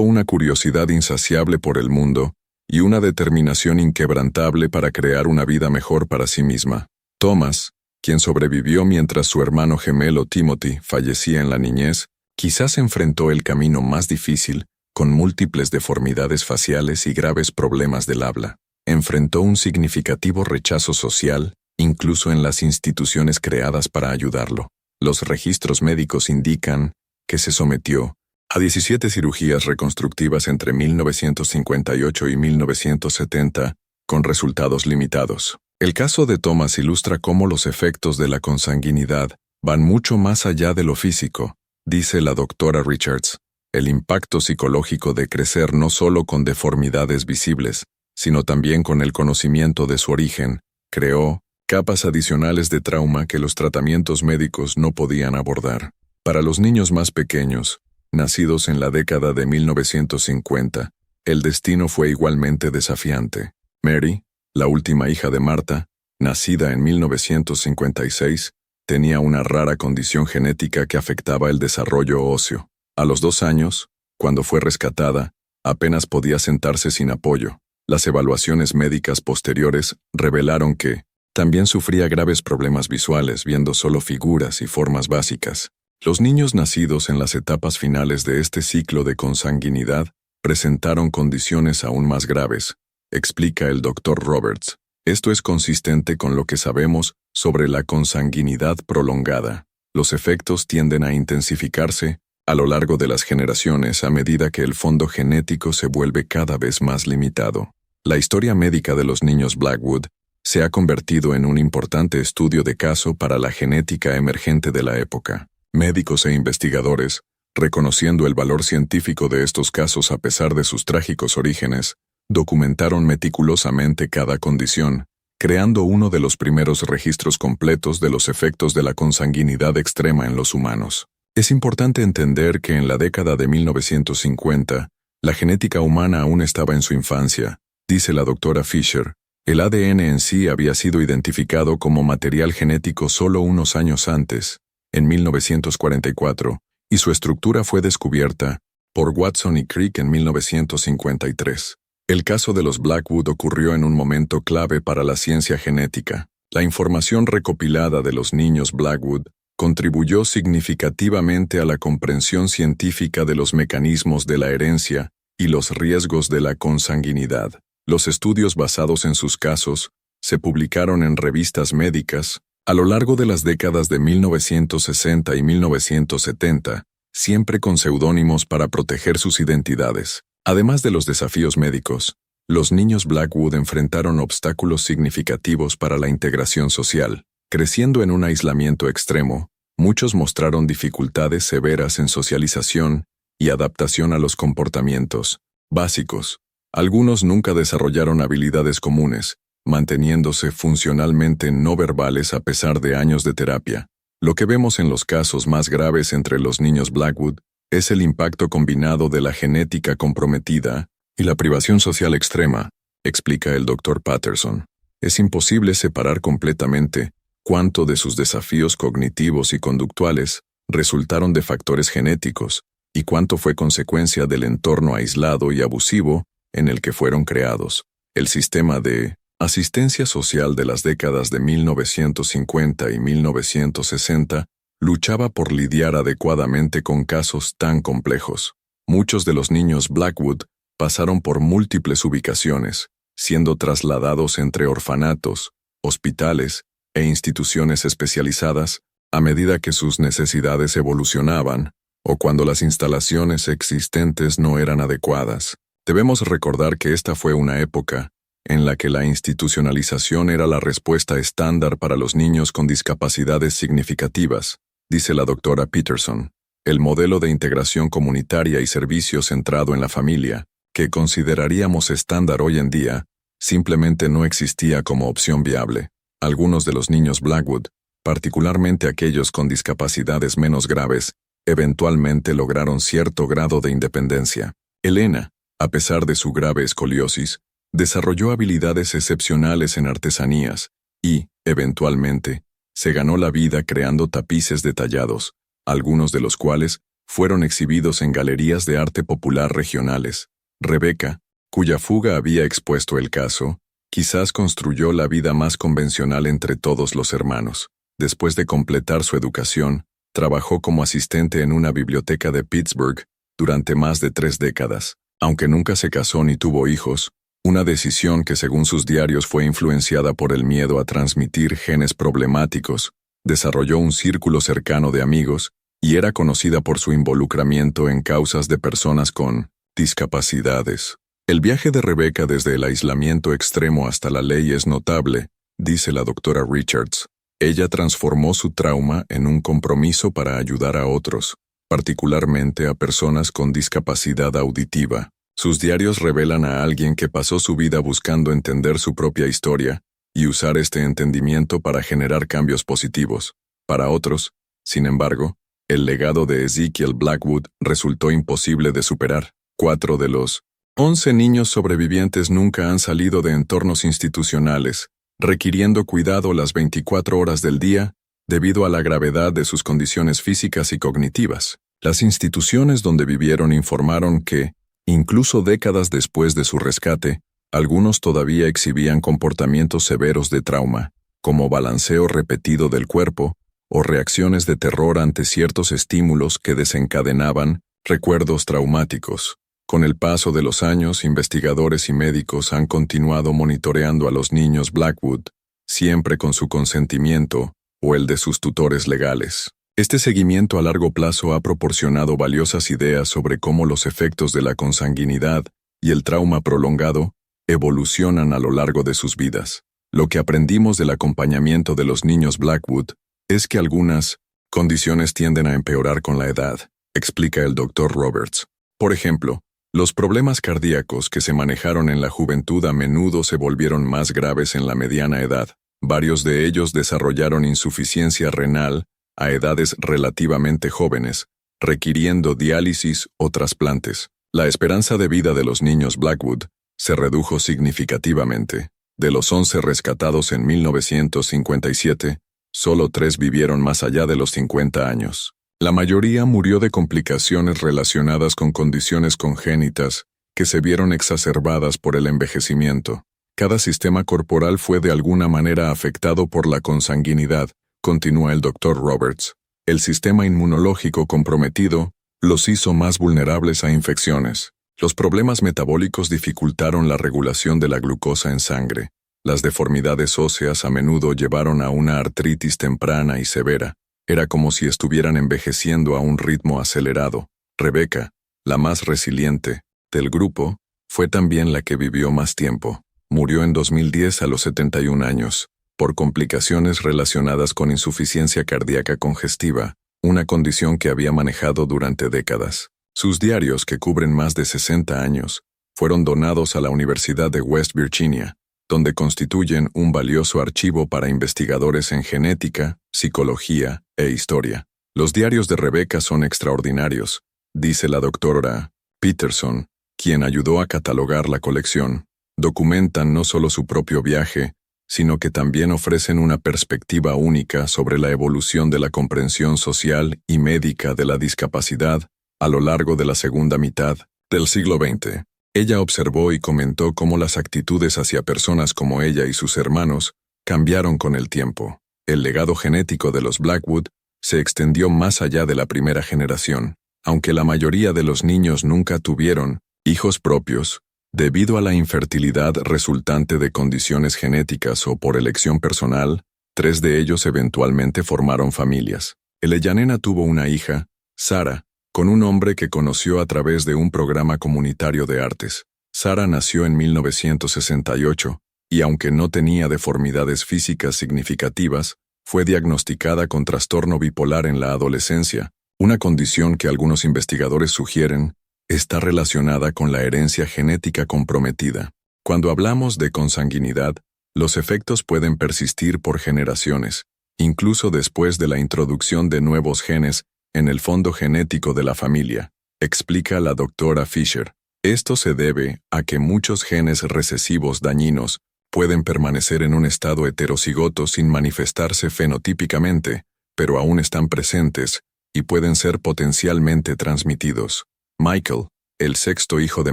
una curiosidad insaciable por el mundo y una determinación inquebrantable para crear una vida mejor para sí misma. Thomas, quien sobrevivió mientras su hermano gemelo Timothy fallecía en la niñez, quizás enfrentó el camino más difícil, con múltiples deformidades faciales y graves problemas del habla. Enfrentó un significativo rechazo social, incluso en las instituciones creadas para ayudarlo. Los registros médicos indican que se sometió a 17 cirugías reconstructivas entre 1958 y 1970, con resultados limitados. El caso de Thomas ilustra cómo los efectos de la consanguinidad van mucho más allá de lo físico, dice la doctora Richards. El impacto psicológico de crecer no solo con deformidades visibles, sino también con el conocimiento de su origen, creó capas adicionales de trauma que los tratamientos médicos no podían abordar. Para los niños más pequeños, nacidos en la década de 1950, el destino fue igualmente desafiante. Mary, la última hija de Martha, nacida en 1956, tenía una rara condición genética que afectaba el desarrollo óseo. A los 2 años, cuando fue rescatada, apenas podía sentarse sin apoyo. Las evaluaciones médicas posteriores revelaron que también sufría graves problemas visuales, viendo solo figuras y formas básicas. Los niños nacidos en las etapas finales de este ciclo de consanguinidad presentaron condiciones aún más graves, explica el Dr. Roberts. Esto es consistente con lo que sabemos sobre la consanguinidad prolongada. Los efectos tienden a intensificarse a lo largo de las generaciones a medida que el fondo genético se vuelve cada vez más limitado. La historia médica de los niños Blackwood se ha convertido en un importante estudio de caso para la genética emergente de la época. Médicos e investigadores, reconociendo el valor científico de estos casos a pesar de sus trágicos orígenes, documentaron meticulosamente cada condición, creando uno de los primeros registros completos de los efectos de la consanguinidad extrema en los humanos. Es importante entender que en la década de 1950, la genética humana aún estaba en su infancia, dice la doctora Fisher. El ADN en sí había sido identificado como material genético solo unos años antes, en 1944, y su estructura fue descubierta por Watson y Crick en 1953. El caso de los Blackwood ocurrió en un momento clave para la ciencia genética. La información recopilada de los niños Blackwood contribuyó significativamente a la comprensión científica de los mecanismos de la herencia y los riesgos de la consanguinidad. Los estudios basados en sus casos se publicaron en revistas médicas a lo largo de las décadas de 1960 y 1970, siempre con seudónimos para proteger sus identidades. Además de los desafíos médicos, los niños Blackwood enfrentaron obstáculos significativos para la integración social. Creciendo en un aislamiento extremo, muchos mostraron dificultades severas en socialización y adaptación a los comportamientos básicos. Algunos nunca desarrollaron habilidades comunes, manteniéndose funcionalmente no verbales a pesar de años de terapia. Lo que vemos en los casos más graves entre los niños Blackwood es el impacto combinado de la genética comprometida y la privación social extrema, explica el Dr. Patterson. Es imposible separar completamente cuánto de sus desafíos cognitivos y conductuales resultaron de factores genéticos y cuánto fue consecuencia del entorno aislado y abusivo en el que fueron creados. El sistema de asistencia social de las décadas de 1950 y 1960 luchaba por lidiar adecuadamente con casos tan complejos. Muchos de los niños Blackwood pasaron por múltiples ubicaciones, siendo trasladados entre orfanatos, hospitales e instituciones especializadas a medida que sus necesidades evolucionaban o cuando las instalaciones existentes no eran adecuadas. Debemos recordar que esta fue una época en la que la institucionalización era la respuesta estándar para los niños con discapacidades significativas, dice la doctora Peterson. El modelo de integración comunitaria y servicio centrado en la familia, que consideraríamos estándar hoy en día, simplemente no existía como opción viable. Algunos de los niños Blackwood, particularmente aquellos con discapacidades menos graves, eventualmente lograron cierto grado de independencia. Elena, a pesar de su grave escoliosis, desarrolló habilidades excepcionales en artesanías y, eventualmente, Se ganó la vida creando tapices detallados, algunos de los cuales fueron exhibidos en galerías de arte popular regionales. Rebecca, cuya fuga había expuesto el caso, quizás construyó la vida más convencional entre todos los hermanos. Después de completar su educación, trabajó como asistente en una biblioteca de Pittsburgh durante más de 3 décadas. Aunque nunca se casó ni tuvo hijos, una decisión que según sus diarios fue influenciada por el miedo a transmitir genes problemáticos, desarrolló un círculo cercano de amigos y era conocida por su involucramiento en causas de personas con discapacidades. El viaje de Rebecca desde el aislamiento extremo hasta la ley es notable, dice la doctora Richards. Ella transformó su trauma en un compromiso para ayudar a otros, particularmente a personas con discapacidad auditiva. Sus diarios revelan a alguien que pasó su vida buscando entender su propia historia y usar este entendimiento para generar cambios positivos. Para otros, sin embargo, el legado de Ezekiel Blackwood resultó imposible de superar. 4 de los 11 niños sobrevivientes nunca han salido de entornos institucionales, requiriendo cuidado las 24 horas del día, debido a la gravedad de sus condiciones físicas y cognitivas. Las instituciones donde vivieron informaron que, incluso décadas después de su rescate, algunos todavía exhibían comportamientos severos de trauma, como balanceo repetido del cuerpo o reacciones de terror ante ciertos estímulos que desencadenaban recuerdos traumáticos. Con el paso de los años, investigadores y médicos han continuado monitoreando a los niños Blackwood, siempre con su consentimiento o el de sus tutores legales. Este seguimiento a largo plazo ha proporcionado valiosas ideas sobre cómo los efectos de la consanguinidad y el trauma prolongado evolucionan a lo largo de sus vidas. Lo que aprendimos del acompañamiento de los niños Blackwood es que algunas condiciones tienden a empeorar con la edad, explica el Dr. Roberts. Por ejemplo, los problemas cardíacos que se manejaron en la juventud a menudo se volvieron más graves en la mediana edad. Varios de ellos desarrollaron insuficiencia renal a edades relativamente jóvenes, requiriendo diálisis o trasplantes. La esperanza de vida de los niños Blackwood se redujo significativamente. De los 11 rescatados en 1957, solo 3 vivieron más allá de los 50 años. La mayoría murió de complicaciones relacionadas con condiciones congénitas que se vieron exacerbadas por el envejecimiento. Cada sistema corporal fue de alguna manera afectado por la consanguinidad, continúa el Dr. Roberts. El sistema inmunológico comprometido los hizo más vulnerables a infecciones. Los problemas metabólicos dificultaron la regulación de la glucosa en sangre. Las deformidades óseas a menudo llevaron a una artritis temprana y severa. Era como si estuvieran envejeciendo a un ritmo acelerado. Rebecca, la más resiliente del grupo, fue también la que vivió más tiempo. Murió en 2010 a los 71 años, por complicaciones relacionadas con insuficiencia cardíaca congestiva, una condición que había manejado durante décadas. Sus diarios, que cubren más de 60 años, fueron donados a la Universidad de West Virginia, donde constituyen un valioso archivo para investigadores en genética, psicología e historia. Los diarios de Rebecca son extraordinarios, dice la doctora Peterson, quien ayudó a catalogar la colección. Documentan no solo su propio viaje, sino que también ofrecen una perspectiva única sobre la evolución de la comprensión social y médica de la discapacidad a lo largo de la segunda mitad del siglo XX. Ella observó y comentó cómo las actitudes hacia personas como ella y sus hermanos cambiaron con el tiempo. El legado genético de los Blackwood se extendió más allá de la primera generación. Aunque la mayoría de los niños nunca tuvieron hijos propios, debido a la infertilidad resultante de condiciones genéticas o por elección personal, 3 de ellos eventualmente formaron familias. Eleyanena tuvo una hija, Sara, con un hombre que conoció a través de un programa comunitario de artes. Sara nació en 1968, y aunque no tenía deformidades físicas significativas, fue diagnosticada con trastorno bipolar en la adolescencia, una condición que algunos investigadores sugieren está relacionada con la herencia genética comprometida. Cuando hablamos de consanguinidad, los efectos pueden persistir por generaciones, incluso después de la introducción de nuevos genes en el fondo genético de la familia, explica la doctora Fisher. Esto se debe a que muchos genes recesivos dañinos Pueden permanecer en un estado heterocigoto sin manifestarse fenotípicamente, pero aún están presentes y pueden ser potencialmente transmitidos. Michael, el sexto hijo de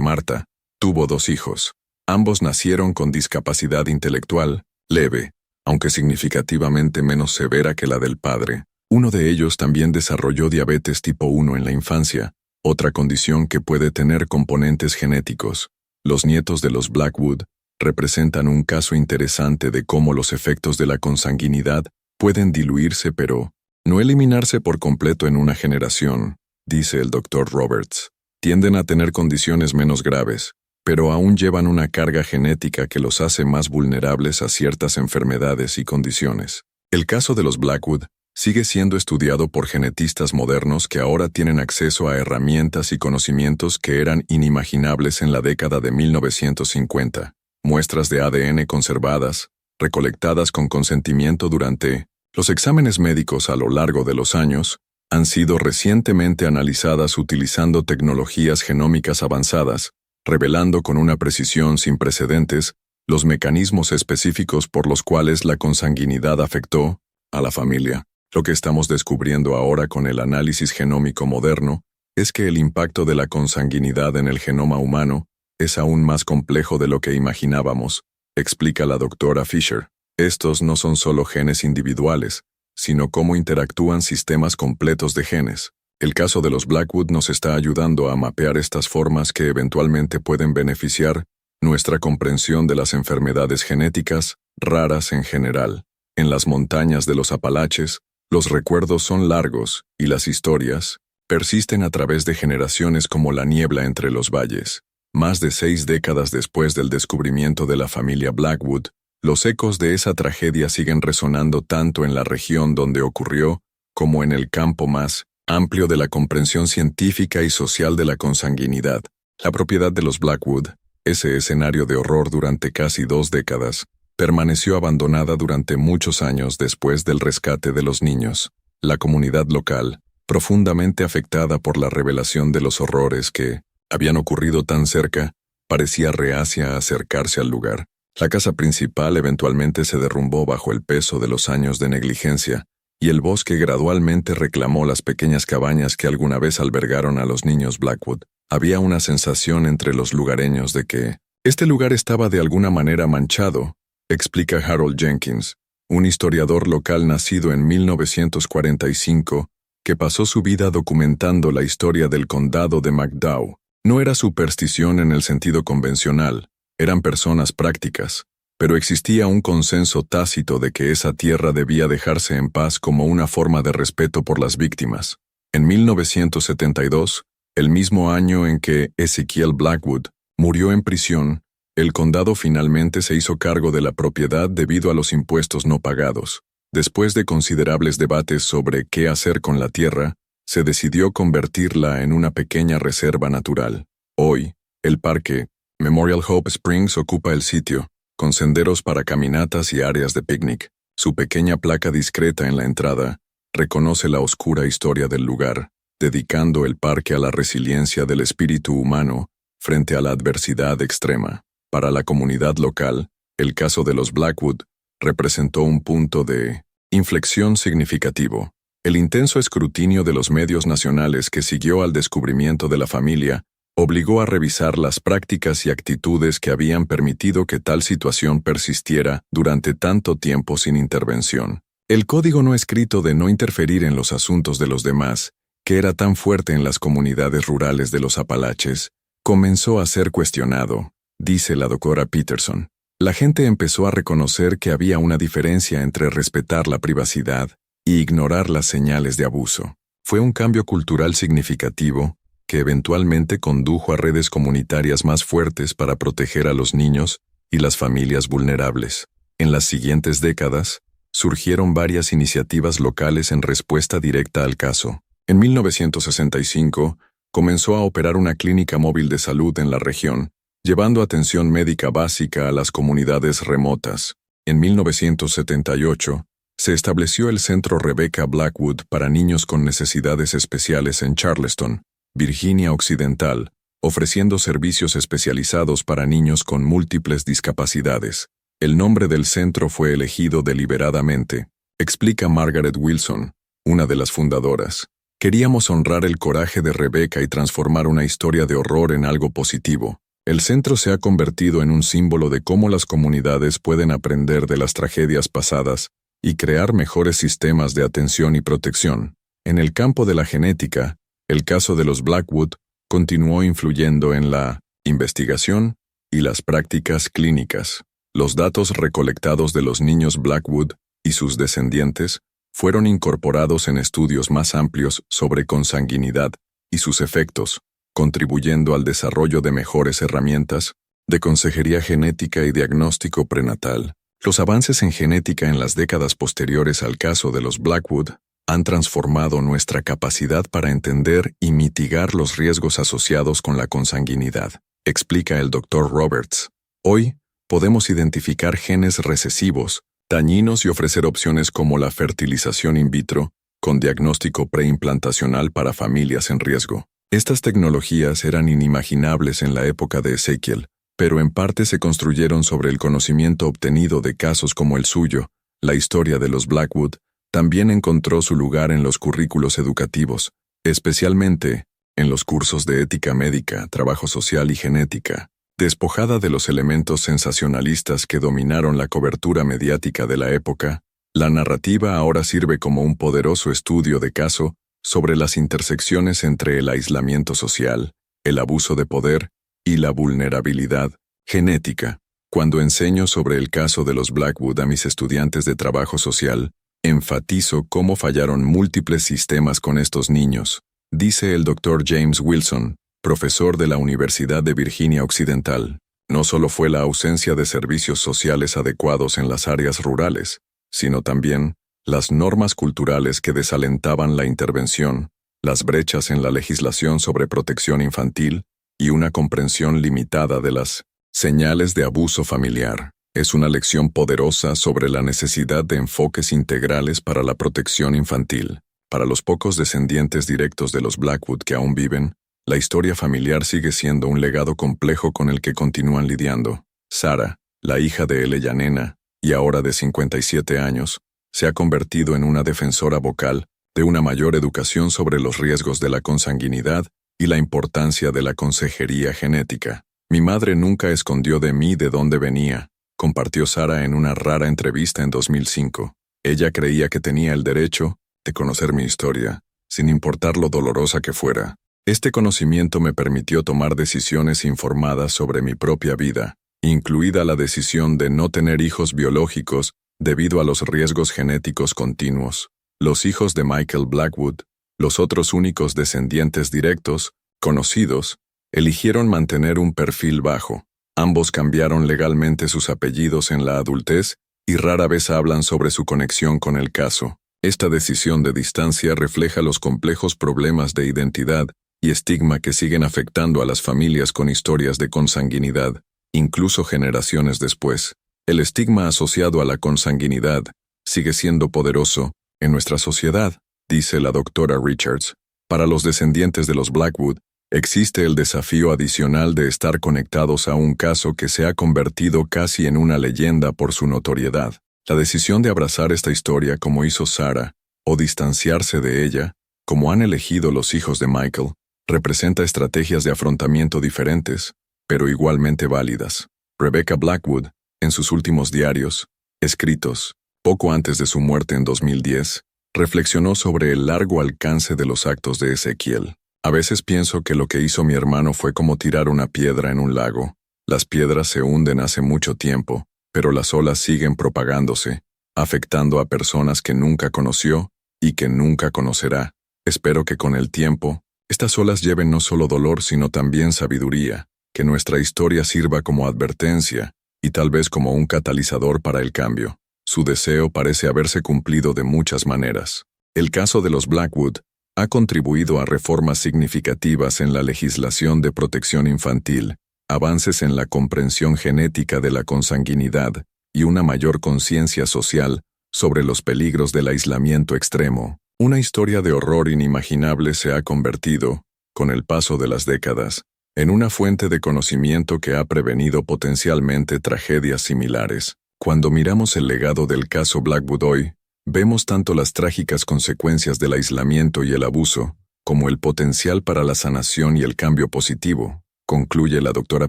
Marta, tuvo 2 hijos. Ambos nacieron con discapacidad intelectual, leve, aunque significativamente menos severa que la del padre. Uno de ellos también desarrolló diabetes tipo 1 en la infancia, otra condición que puede tener componentes genéticos. Los nietos de los Blackwood representan un caso interesante de cómo los efectos de la consanguinidad pueden diluirse pero no eliminarse por completo en una generación, dice el Dr. Roberts. Tienden a tener condiciones menos graves, pero aún llevan una carga genética que los hace más vulnerables a ciertas enfermedades y condiciones. El caso de los Blackwood sigue siendo estudiado por genetistas modernos que ahora tienen acceso a herramientas y conocimientos que eran inimaginables en la década de 1950. Muestras de ADN conservadas, recolectadas con consentimiento durante los exámenes médicos a lo largo de los años, han sido recientemente analizadas utilizando tecnologías genómicas avanzadas, revelando con una precisión sin precedentes los mecanismos específicos por los cuales la consanguinidad afectó a la familia. Lo que estamos descubriendo ahora con el análisis genómico moderno es que el impacto de la consanguinidad en el genoma humano es aún más complejo de lo que imaginábamos, explica la doctora Fisher. Estos no son solo genes individuales, sino cómo interactúan sistemas completos de genes. El caso de los Blackwood nos está ayudando a mapear estas formas que eventualmente pueden beneficiar nuestra comprensión de las enfermedades genéticas raras en general. En las montañas de los Apalaches, los recuerdos son largos y las historias persisten a través de generaciones como la niebla entre los valles. Más de 6 décadas después del descubrimiento de la familia Blackwood, los ecos de esa tragedia siguen resonando tanto en la región donde ocurrió como en el campo más amplio de la comprensión científica y social de la consanguinidad. La propiedad de los Blackwood, ese escenario de horror durante casi 2 décadas, permaneció abandonada durante muchos años después del rescate de los niños. La comunidad local, profundamente afectada por la revelación de los horrores que habían ocurrido tan cerca, parecía reacia a acercarse al lugar. La casa principal eventualmente se derrumbó bajo el peso de los años de negligencia, y el bosque gradualmente reclamó las pequeñas cabañas que alguna vez albergaron a los niños Blackwood. Había una sensación entre los lugareños de que este lugar estaba de alguna manera manchado, explica Harold Jenkins, un historiador local nacido en 1945 que pasó su vida documentando la historia del condado de McDowell. No era superstición en el sentido convencional, eran personas prácticas, pero existía un consenso tácito de que esa tierra debía dejarse en paz como una forma de respeto por las víctimas. En 1972, el mismo año en que Ezekiel Blackwood murió en prisión, el condado finalmente se hizo cargo de la propiedad debido a los impuestos no pagados. Después de considerables debates sobre qué hacer con la tierra, se decidió convertirla en una pequeña reserva natural. Hoy, el parque Memorial Hope Springs ocupa el sitio, con senderos para caminatas y áreas de picnic. Su pequeña placa discreta en la entrada reconoce la oscura historia del lugar, dedicando el parque a la resiliencia del espíritu humano frente a la adversidad extrema. Para la comunidad local, el caso de los Blackwood representó un punto de inflexión significativo. El intenso escrutinio de los medios nacionales que siguió al descubrimiento de la familia obligó a revisar las prácticas y actitudes que habían permitido que tal situación persistiera durante tanto tiempo sin intervención. El código no escrito de no interferir en los asuntos de los demás, que era tan fuerte en las comunidades rurales de los Apalaches, comenzó a ser cuestionado, dice la doctora Peterson. La gente empezó a reconocer que había una diferencia entre respetar la privacidad y ignorar las señales de abuso. Fue un cambio cultural significativo que eventualmente condujo a redes comunitarias más fuertes para proteger a los niños y las familias vulnerables. En las siguientes décadas, surgieron varias iniciativas locales en respuesta directa al caso. En 1965, comenzó a operar una clínica móvil de salud en la región, llevando atención médica básica a las comunidades remotas. En 1978, se estableció el Centro Rebecca Blackwood para niños con necesidades especiales en Charleston, Virginia Occidental, ofreciendo servicios especializados para niños con múltiples discapacidades. El nombre del centro fue elegido deliberadamente, explica Margaret Wilson, una de las fundadoras. Queríamos honrar el coraje de Rebecca y transformar una historia de horror en algo positivo. El centro se ha convertido en un símbolo de cómo las comunidades pueden aprender de las tragedias pasadas y crear mejores sistemas de atención y protección. En el campo de la genética, el caso de los Blackwood continuó influyendo en la investigación y las prácticas clínicas. Los datos recolectados de los niños Blackwood y sus descendientes fueron incorporados en estudios más amplios sobre consanguinidad y sus efectos, contribuyendo al desarrollo de mejores herramientas de consejería genética y diagnóstico prenatal. Los avances en genética en las décadas posteriores al caso de los Blackwood han transformado nuestra capacidad para entender y mitigar los riesgos asociados con la consanguinidad, explica el Dr. Roberts. Hoy, podemos identificar genes recesivos, dañinos y ofrecer opciones como la fertilización in vitro, con diagnóstico preimplantacional para familias en riesgo. Estas tecnologías eran inimaginables en la época de Ezekiel, pero en parte se construyeron sobre el conocimiento obtenido de casos como el suyo. La historia de los Blackwood también encontró su lugar en los currículos educativos, especialmente en los cursos de ética médica, trabajo social y genética. Despojada de los elementos sensacionalistas que dominaron la cobertura mediática de la época, la narrativa ahora sirve como un poderoso estudio de caso sobre las intersecciones entre el aislamiento social, el abuso de poder y la vulnerabilidad genética. Cuando enseño sobre el caso de los Blackwood a mis estudiantes de trabajo social, enfatizo cómo fallaron múltiples sistemas con estos niños, dice el Dr. James Wilson, profesor de la Universidad de Virginia Occidental. No solo fue la ausencia de servicios sociales adecuados en las áreas rurales, sino también las normas culturales que desalentaban la intervención, las brechas en la legislación sobre protección infantil y una comprensión limitada de las señales de abuso familiar. Es una lección poderosa sobre la necesidad de enfoques integrales para la protección infantil. Para los pocos descendientes directos de los Blackwood que aún viven, la historia familiar sigue siendo un legado complejo con el que continúan lidiando. Sarah, la hija de Eleyanena, y ahora de 57 años, se ha convertido en una defensora vocal de una mayor educación sobre los riesgos de la consanguinidad y la importancia de la consejería genética. Mi madre nunca escondió de mí de dónde venía, compartió Sarah en una rara entrevista en 2005. Ella creía que tenía el derecho de conocer mi historia, sin importar lo dolorosa que fuera. Este conocimiento me permitió tomar decisiones informadas sobre mi propia vida, incluida la decisión de no tener hijos biológicos debido a los riesgos genéticos continuos. Los hijos de Michael Blackwood, los otros únicos descendientes directos, conocidos, eligieron mantener un perfil bajo. Ambos cambiaron legalmente sus apellidos en la adultez y rara vez hablan sobre su conexión con el caso. Esta decisión de distancia refleja los complejos problemas de identidad y estigma que siguen afectando a las familias con historias de consanguinidad, incluso generaciones después. El estigma asociado a la consanguinidad sigue siendo poderoso en nuestra sociedad, dice la doctora Richards. Para los descendientes de los Blackwood, existe el desafío adicional de estar conectados a un caso que se ha convertido casi en una leyenda por su notoriedad. La decisión de abrazar esta historia como hizo Sarah, o distanciarse de ella, como han elegido los hijos de Michael, representa estrategias de afrontamiento diferentes, pero igualmente válidas. Rebecca Blackwood, en sus últimos diarios, escritos, poco antes de su muerte en 2010, reflexionó sobre el largo alcance de los actos de Ezekiel. A veces pienso que lo que hizo mi hermano fue como tirar una piedra en un lago. Las piedras se hunden hace mucho tiempo, pero las olas siguen propagándose, afectando a personas que nunca conoció y que nunca conocerá. Espero que con el tiempo, estas olas lleven no solo dolor sino también sabiduría, que nuestra historia sirva como advertencia y tal vez como un catalizador para el cambio. Su deseo parece haberse cumplido de muchas maneras. El caso de los Blackwood ha contribuido a reformas significativas en la legislación de protección infantil, avances en la comprensión genética de la consanguinidad y una mayor conciencia social sobre los peligros del aislamiento extremo. Una historia de horror inimaginable se ha convertido, con el paso de las décadas, en una fuente de conocimiento que ha prevenido potencialmente tragedias similares. Cuando miramos el legado del caso Blackwood hoy, vemos tanto las trágicas consecuencias del aislamiento y el abuso, como el potencial para la sanación y el cambio positivo, concluye la doctora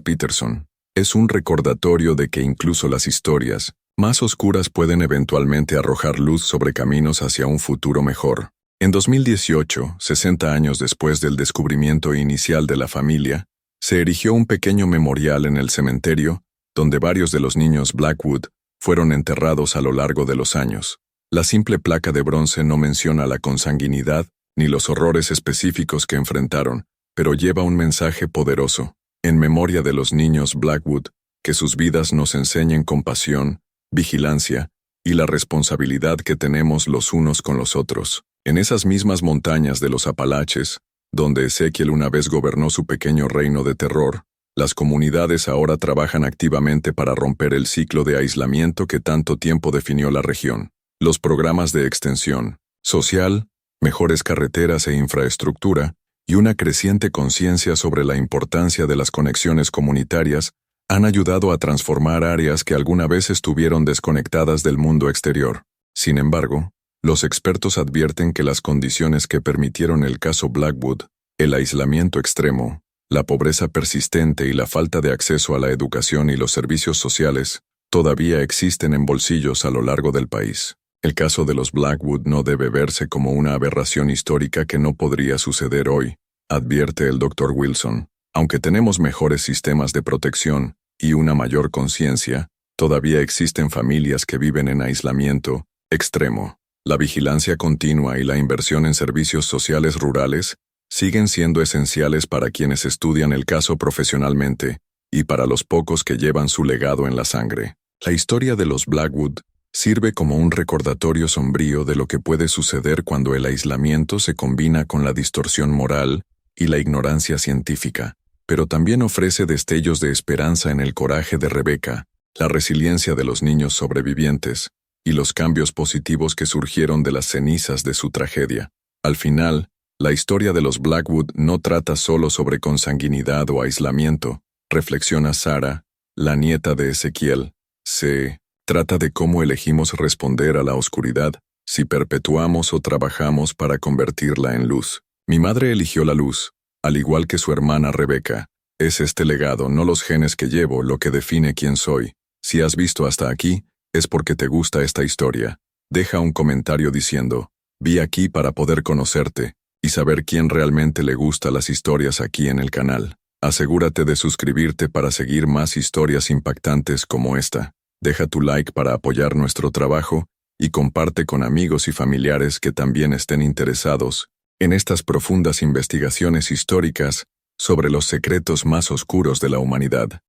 Peterson. Es un recordatorio de que incluso las historias más oscuras pueden eventualmente arrojar luz sobre caminos hacia un futuro mejor. En 2018, 60 años después del descubrimiento inicial de la familia, se erigió un pequeño memorial en el cementerio, donde varios de los niños Blackwood fueron enterrados a lo largo de los años. La simple placa de bronce no menciona la consanguinidad ni los horrores específicos que enfrentaron, pero lleva un mensaje poderoso, en memoria de los niños Blackwood, que sus vidas nos enseñen compasión, vigilancia y la responsabilidad que tenemos los unos con los otros. En esas mismas montañas de los Apalaches, donde Ezequiel una vez gobernó su pequeño reino de terror, las comunidades ahora trabajan activamente para romper el ciclo de aislamiento que tanto tiempo definió la región. Los programas de extensión social, mejores carreteras e infraestructura, y una creciente conciencia sobre la importancia de las conexiones comunitarias han ayudado a transformar áreas que alguna vez estuvieron desconectadas del mundo exterior. Sin embargo, los expertos advierten que las condiciones que permitieron el caso Blackwood, el aislamiento extremo, la pobreza persistente y la falta de acceso a la educación y los servicios sociales, todavía existen en bolsillos a lo largo del país. El caso de los Blackwood no debe verse como una aberración histórica que no podría suceder hoy, advierte el Dr. Wilson. Aunque tenemos mejores sistemas de protección y una mayor conciencia, todavía existen familias que viven en aislamiento extremo. La vigilancia continua y la inversión en servicios sociales rurales siguen siendo esenciales para quienes estudian el caso profesionalmente y para los pocos que llevan su legado en la sangre. La historia de los Blackwood sirve como un recordatorio sombrío de lo que puede suceder cuando el aislamiento se combina con la distorsión moral y la ignorancia científica, pero también ofrece destellos de esperanza en el coraje de Rebecca, la resiliencia de los niños sobrevivientes y los cambios positivos que surgieron de las cenizas de su tragedia. Al final, la historia de los Blackwood no trata solo sobre consanguinidad o aislamiento, reflexiona Sara, la nieta de Ezequiel. Se trata de cómo elegimos responder a la oscuridad, si perpetuamos o trabajamos para convertirla en luz. Mi madre eligió la luz, al igual que su hermana Rebecca. Es este legado, no los genes que llevo, lo que define quién soy. Si has visto hasta aquí, es porque te gusta esta historia. Deja un comentario diciendo, vi aquí para poder conocerte y saber quién realmente le gusta las historias aquí en el canal. Asegúrate de suscribirte para seguir más historias impactantes como esta. Deja tu like para apoyar nuestro trabajo y comparte con amigos y familiares que también estén interesados en estas profundas investigaciones históricas sobre los secretos más oscuros de la humanidad.